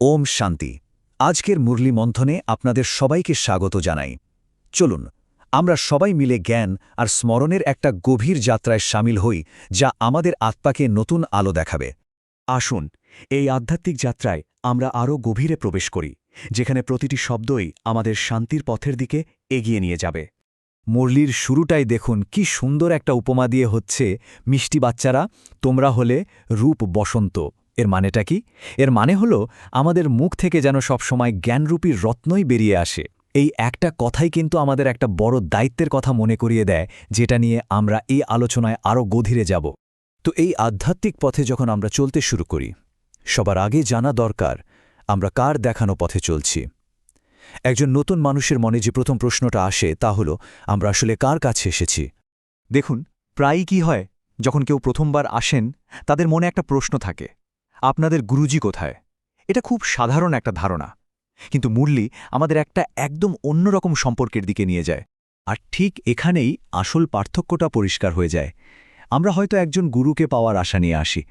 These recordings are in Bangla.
ওম শান্তি। আজকের মুরলী মন্থনে আপনাদের সবাইকে স্বাগত জানাই। চলুন আমরা সবাই মিলে জ্ঞান আর স্মরণের একটা গভীর যাত্রায় সামিল হই, যা আমাদের আত্মাকে নতুন আলো দেখাবে। আসুন এই আধ্যাত্মিক যাত্রায় আমরা আরও গভীরে প্রবেশ করি, যেখানে প্রতিটি শব্দই আমাদের শান্তির পথের দিকে এগিয়ে নিয়ে যাবে। মুরলীর শুরুটাই দেখুন কি সুন্দর একটা উপমা দিয়ে হচ্ছে, মিষ্টি বাচ্চারা, তোমরা হলে রূপ বসন্ত। এর মানেটা কি? এর মানে হলো আমাদের মুখ থেকে যেন সবসময় জ্ঞানরূপী রত্নই বেরিয়ে আসে। এই একটা কথাই কিন্তু আমাদের একটা বড় দায়িত্বের কথা মনে করিয়ে দেয়, যেটা নিয়ে আমরা এই আলোচনায় আরও গভীরে যাব। তো এই আধ্যাত্মিক পথে যখন আমরা চলতে শুরু করি, সবার আগে জানা দরকার আমরা কার দেখানো পথে চলছি। একজন নতুন মানুষের মনে যে প্রথম প্রশ্নটা আসে তা হলো, আমরা আসলে কার কাছে এসেছি? দেখুন, প্রায়ই কি হয়, যখন কেউ প্রথমবার আসেন তাদের মনে একটা প্রশ্ন থাকে, আপনাদের গুরুজি কোথায়? এটা খুব সাধারণ একটা ধারণা, কিন্তু মুরলী আমাদের একটা একদম অন্যরকম সম্পর্কের দিকে নিয়ে যায়। আর ঠিক এখানেই আসল পার্থক্যটা পরিষ্কার হয়ে যায়। আমরা হয়তো একজন গুরুকে পাওয়ার আশা নিয়ে আসি,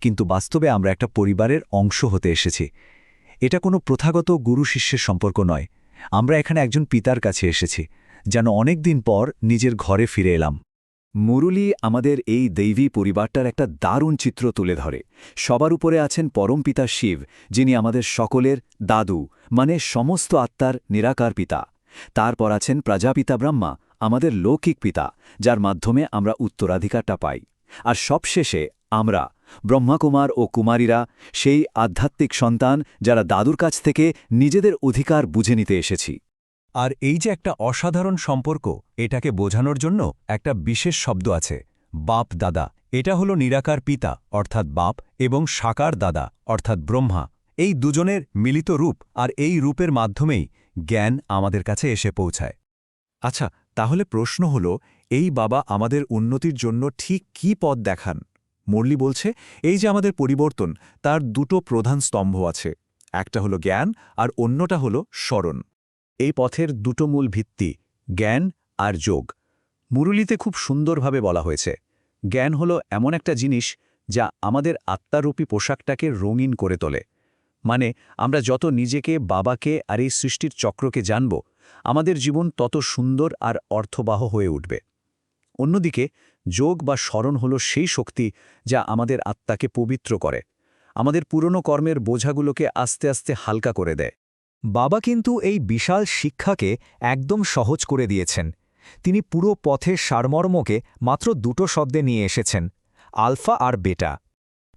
কিন্তু বাস্তবে আমরা একটা পরিবারের অংশ হতে এসেছি। এটা কোনো প্রথাগত গুরু শিষ্যের সম্পর্ক নয়। আমরা এখানে একজন পিতার কাছে এসেছি, যেন অনেক দিন পর নিজের ঘরে ফিরে এলাম। মুরলী আমাদের এই দৈবী পরিবারটার একটা দারুণ চিত্র তুলে ধরে। সবার উপরে আছেন পরমপিতা শিব, যিনি আমাদের সকলের দাদু, মানে সমস্ত আত্মার নিরাকার পিতা। তারপর আছেন প্রজাপিতা ব্রহ্মা, আমাদের লৌকিক পিতা, যার মাধ্যমে আমরা উত্তরাধিকারটা পাই। আর সবশেষে আমরা ব্রহ্মাকুমার ও কুমারীরা, সেই আধ্যাত্মিক সন্তান যারা দাদুর কাছ থেকে নিজেদের অধিকার বুঝে নিতে এসেছি। আর এই যে একটা অসাধারণ সম্পর্ক, এটাকে বোঝানোর জন্য একটা বিশেষ শব্দ আছে, বাপ দাদা। এটা হলো নিরাকার পিতা অর্থাৎ বাপ এবং সাকার দাদা অর্থাৎ ব্রহ্মা, এই দুজনের মিলিত রূপ। আর এই রূপের মাধ্যমেই জ্ঞান আমাদের কাছে এসে পৌঁছায়। আচ্ছা, তাহলে প্রশ্ন হল, এই বাবা আমাদের উন্নতির জন্য ঠিক কী পথ দেখান? মুরলী বলছে, এই যে আমাদের পরিবর্তন, তার দুটো প্রধান স্তম্ভ আছে। একটা হলো জ্ঞান আর অন্যটা হলো স্মরণ। এই পথের দুটো মূল ভিত্তি, জ্ঞান আর যোগ। মুরলীতে খুব সুন্দরভাবে বলা হয়েছে, জ্ঞান হলো এমন একটা জিনিস যা আমাদের আত্মারূপী পোশাকটাকে রঙিন করে তোলে। মানে আমরা যত নিজেকে, বাবাকে আর এই সৃষ্টির চক্রকে জানব, আমাদের জীবন তত সুন্দর আর অর্থবাহ হয়ে উঠবে। অন্যদিকে যোগ বা স্মরণ হলো সেই শক্তি যা আমাদের আত্মাকে পবিত্র করে, আমাদের পুরনো কর্মের বোঝাগুলোকে আস্তে আস্তে হালকা করে দেয়। বাবা কিন্তু এই বিশাল শিক্ষাকে একদম সহজ করে দিয়েছেন। তিনি পুরো পথের সারমর্মকে মাত্র দুটো শব্দে নিয়ে এসেছেন, আলফা আর বেটা।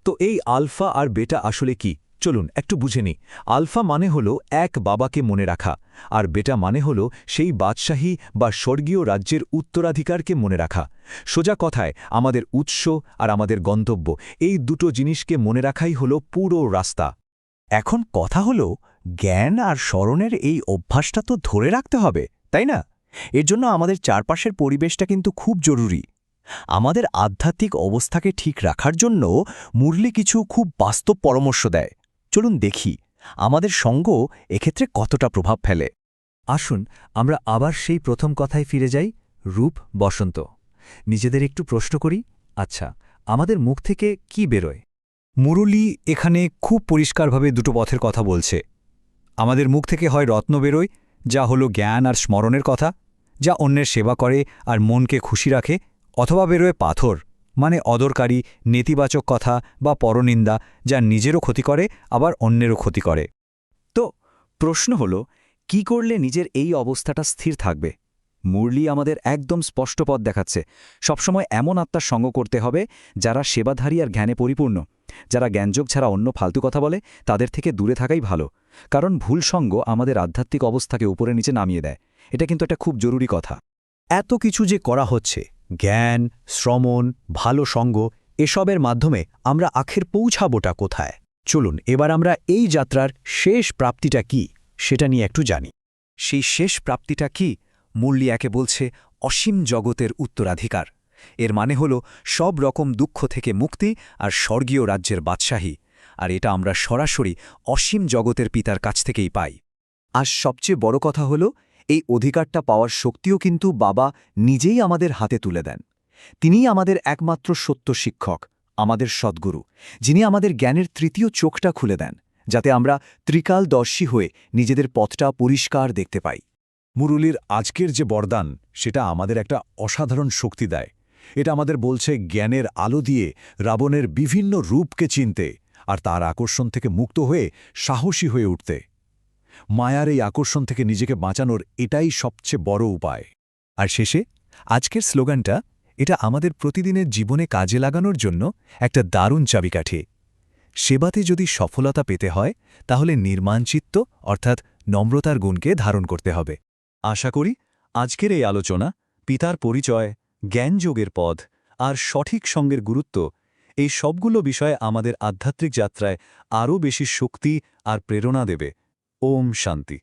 তো এই আলফা আর বেটা আসলে কি? চলুন একটু বুঝে নিই। আলফা মানে হলো এক বাবাকে মনে রাখা, আর বেটা মানে হলো সেই বাদশাহী বা স্বর্গীয় রাজ্যের উত্তরাধিকারকে মনে রাখা। সোজা কথায় আমাদের উৎস আর আমাদের গন্তব্য, এই দুটো জিনিসকে মনে রাখাই হলো পুরো রাস্তা। এখন কথা হলো, জ্ঞান আর স্মরণের এই অভ্যাসটা তো ধরে রাখতে হবে, তাই না? এর জন্য আমাদের চারপাশের পরিবেশটা কিন্তু খুব জরুরি। আমাদের আধ্যাত্মিক অবস্থাকে ঠিক রাখার জন্য মুরলী কিছু খুব বাস্তব পরামর্শ দেয়। চলুন দেখি আমাদের সঙ্গ এক্ষেত্রে কতটা প্রভাব ফেলে। আসুন আমরা আবার সেই প্রথম কথায় ফিরে যাই, রূপ বসন্ত। নিজেদের একটু প্রশ্ন করি, আচ্ছা আমাদের মুখ থেকে কি বেরোয়? মুরলী এখানে খুব পরিষ্কারভাবে দুটো পথের কথা বলছে। আমাদের মুখ থেকে হয় রত্ন বেরোয়, যা হলো জ্ঞান আর স্মরণের কথা, যা অন্যের সেবা করে আর মনকে খুশি রাখে, অথবা বেরোয় পাথর, মানে অদরকারি নেতিবাচক কথা বা পরনিন্দা, যা নিজেরও ক্ষতি করে আবার অন্যেরও ক্ষতি করে। তো প্রশ্ন হলো, কি করলে নিজের এই অবস্থাটা স্থির থাকবে? মুরলী আমাদের একদম স্পষ্ট পথ দেখাচ্ছে। সবসময় এমন আত্মার সঙ্গ করতে হবে যারা সেবাধারী আর জ্ঞানে পরিপূর্ণ। যারা জ্ঞানযোগ ছাড়া অন্য ফালতু কথা বলে, তাদের থেকে দূরে থাকাই ভালো। কারণ ভুল সঙ্গ আমাদের আধ্যাত্মিক অবস্থাকে উপরে নিচে নামিয়ে দেয়। এটা কিন্তু একটা খুব জরুরি কথা। এত কিছু যে করা হচ্ছে, জ্ঞান, শ্রমণ, ভালো সঙ্গ, এসবের মাধ্যমে আমরা আখের পৌঁছাবোটা কোথায়? চলুন এবার আমরা এই যাত্রার শেষ প্রাপ্তিটা কি সেটা নিয়ে একটু জানি। সেই শেষ প্রাপ্তিটা কি? মুরলী একে বলছে অসীম জগতের উত্তরাধিকার। এর মানে হল সব রকম দুঃখ থেকে মুক্তি আর স্বর্গীয় রাজ্যের বাদশাহী। আর এটা আমরা সরাসরি অসীম জগতের পিতার কাছ থেকেই পাই। আর সবচেয়ে বড় কথা হল, এই অধিকারটা পাওয়ার শক্তিও কিন্তু বাবা নিজেই আমাদের হাতে তুলে দেন। তিনিই আমাদের একমাত্র সত্য শিক্ষক, আমাদের সদ্গুরু, যিনি আমাদের জ্ঞানের তৃতীয় চোখটা খুলে দেন, যাতে আমরা ত্রিকালদর্শী হয়ে নিজেদের পথটা পরিষ্কার দেখতে পাই। মুরুলির আজকের যে বরদান সেটা আমাদের একটা অসাধারণ শক্তি দেয়। এটা আমাদের বলছে জ্ঞানের আলো দিয়ে রাবণের বিভিন্ন রূপকে চিনতে আর তার আকর্ষণ থেকে মুক্ত হয়ে সাহসী হয়ে উঠতে। মায়ার এই আকর্ষণ থেকে নিজেকে বাঁচানোর এটাই সবচেয়ে বড় উপায়। আর শেষে আজকের স্লোগানটা এটা আমাদের প্রতিদিনের জীবনে কাজে লাগানোর জন্য একটা দারুণ চাবিকাঠি। সেবাতে যদি সফলতা পেতে হয় তাহলে নির্মাণচিত্ত অর্থাৎ নম্রতার গুণকে ধারণ করতে হবে। আশা করি আজকের এই আলোচনা পিতার পরিচয়, জ্ঞানযোগের পথ আর সঠিক সঙ্গের গুরুত্ব এই সবগুলো বিষয়ে আমাদের আধ্যাত্মিক যাত্রায় আরও বেশি শক্তি আর প্রেরণা দেবে। ওম শান্তি।